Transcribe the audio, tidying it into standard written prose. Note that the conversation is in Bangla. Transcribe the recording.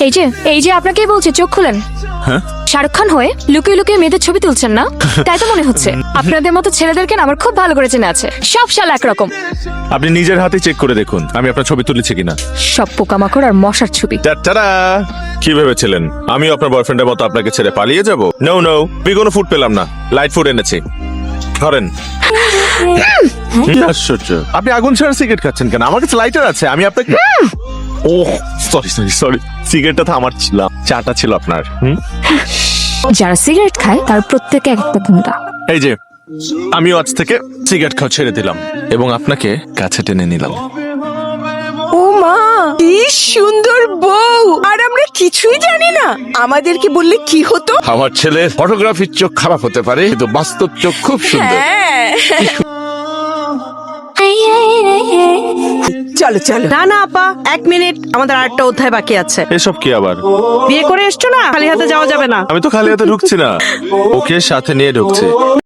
এই যে আপনাকেই বলছি, চোখ খুলেন। হ্যাঁ? শাহরুখ খান হয়ে লুকিয়ে লুকিয়ে মেয়েদের ছবি তুলছেন না? তাই তো মনে হচ্ছে। আপনাদের মতো ছেলেদেরকে না আমার খুব ভালো করে চেনা আছে। সব শালা একরকম। আপনি নিজের হাতে চেক করে দেখুন আমি আপনার ছবি তুলেছি কিনা। সব পোকামাকড় আর মশার ছবি। টাটা। কি ভেবেছিলেন আমি আপনার বয়ফ্রেন্ডের মতো আপনাকে ছেড়ে পালিয়ে যাব? নো নো, কোনো ফুড পেলাম না, লাইট ফুড এনেছি, ধরেন। কি আশ্চর্য, আপনি আগুন ছাড়া সিগারেট খাচ্ছেন কেন? আমার কাছে লাইটার আছে, আমি আপনাকে। ও সরি সরি সরি, সিগারেটটা তো আমার ছিল, চাটা ছিল আপনার। যারা সিগারেট খায় তার প্রত্যেকে এক একটা গুন্ডা। এই যে আমিও আজ থেকে সিগারেট খাওয়া ছেড়ে দিলাম এবং আপনাকে কাছে টেনে নিলাম। ও মা, কি সুন্দর বউ! আর আমরা কিছুই জানি না। আমাদেরকে বললে কি হতো? আমার ছেলের ফটোগ্রাফির চোখ খারাপ হতে পারে কিন্তু বাস্তব চোখ খুব সুন্দর। হ্যাঁ। চলো চলো। না না আপা, 1 মিনিট, আমাদের আরেকটা অধ্যায় বাকি আছে। এসব কি আবার? বিয়ে করে এসছো না, খালি হাতে যাওয়া যাবে না। আমি তো খালি হাতে ঢুকছি না, ওকে সাথে নিয়ে ঢুকছি।